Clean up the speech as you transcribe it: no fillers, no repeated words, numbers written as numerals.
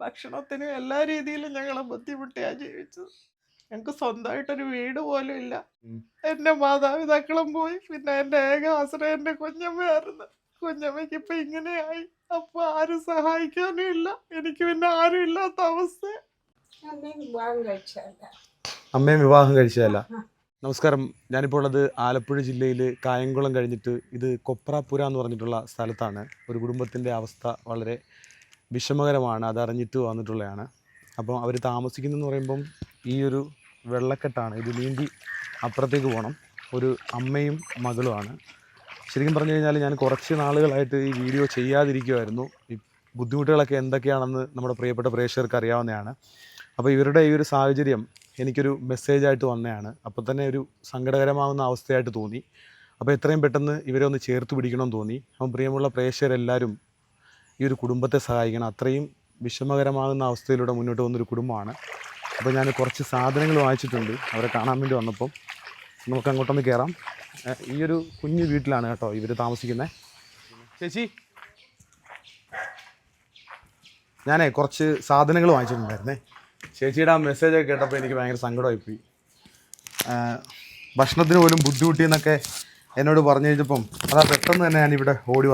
ഭക്ഷണത്തിനും എല്ലാ രീതിയിലും ഞങ്ങളെ ബുദ്ധിമുട്ടിയാണ് ജീവിച്ചത്. ഞങ്ങൾക്ക് സ്വന്തമായിട്ടൊരു വീട് പോലും ഇല്ല. എൻ്റെ മാതാപിതാക്കളും പോയി. പിന്നെ എൻ്റെ ഏക ആശ്രയം എൻ്റെ കുഞ്ഞമ്മയായിരുന്നു. കുഞ്ഞമ്മയ്ക്ക് ഇപ്പം ഇങ്ങനെയായി. അപ്പോൾ ആരും സഹായിക്കാനും ഇല്ല. എനിക്ക് പിന്നെ ആരും ഇല്ലാത്ത അവസ്ഥ. അമ്മയും വിവാഹം കഴിച്ചതല്ല. നമസ്കാരം. ഞാനിപ്പോൾ ഉള്ളത് ആലപ്പുഴ ജില്ലയിൽ കായംകുളം കഴിഞ്ഞിട്ട് ഇത് കൊപ്രാപുര എന്ന് പറഞ്ഞിട്ടുള്ള സ്ഥലത്താണ്. ഒരു കുടുംബത്തിൻ്റെ അവസ്ഥ വളരെ വിഷമകരമാണ്. അതറിഞ്ഞിട്ട് വന്നിട്ടുള്ളതാണ്. അപ്പോൾ അവർ താമസിക്കുന്നതെന്ന് പറയുമ്പം ഈ ഒരു വെള്ളക്കെട്ടാണ്. ഇത് നീന്തി അപ്പുറത്തേക്ക് പോകണം. ഒരു അമ്മയും മകളുമാണ്. ശരിക്കും പറഞ്ഞു കഴിഞ്ഞാൽ ഞാൻ കുറച്ച് നാളുകളായിട്ട് ഈ വീഡിയോ ചെയ്യാതിരിക്കുമായിരുന്നു. ഈ ബുദ്ധിമുട്ടുകളൊക്കെ എന്തൊക്കെയാണെന്ന് നമ്മുടെ പ്രിയപ്പെട്ട പ്രേക്ഷകർക്ക് അറിയാവുന്നതാണ്. അപ്പോൾ ഇവരുടെ ഈ ഒരു സാഹചര്യം എനിക്കൊരു മെസ്സേജായിട്ട് വന്നതാണ്. അപ്പോൾ തന്നെ ഒരു സങ്കടകരമാകുന്ന അവസ്ഥയായിട്ട് തോന്നി. അപ്പോൾ എത്രയും പെട്ടെന്ന് ഇവരെ ഒന്ന് ചേർത്ത് പിടിക്കണമെന്ന് തോന്നി. അപ്പം പ്രിയമുള്ള പ്രേക്ഷകരെല്ലാവരും ഈ ഒരു കുടുംബത്തെ സഹായിക്കണം. അത്രയും വിഷമകരമാകുന്ന അവസ്ഥയിലൂടെ മുന്നോട്ട് പോകുന്നൊരു കുടുംബമാണ്. അപ്പോൾ ഞാൻ കുറച്ച് സാധനങ്ങൾ വാങ്ങിച്ചിട്ടുണ്ട്. അവരെ കാണാൻ വേണ്ടി വന്നപ്പം നമുക്ക് അങ്ങോട്ടൊന്ന് കയറാം. ഈ ഒരു കുഞ്ഞു വീട്ടിലാണ് കേട്ടോ ഇവർ താമസിക്കുന്നത്. ചേച്ചി, ഞാനേ കുറച്ച് സാധനങ്ങൾ വാങ്ങിച്ചിട്ടുണ്ടായിരുന്നേ. ചേച്ചിയുടെ ആ മെസ്സേജൊക്കെ കേട്ടപ്പോൾ എനിക്ക് ഭയങ്കര സങ്കടമായിപ്പോയി. ഭക്ഷണത്തിന് പോലും ബുദ്ധിമുട്ടിയെന്നൊക്കെ എന്നോട് പറഞ്ഞു കഴിഞ്ഞപ്പം അതാ പെട്ടെന്ന് തന്നെ ഞാനിവിടെ ഓടി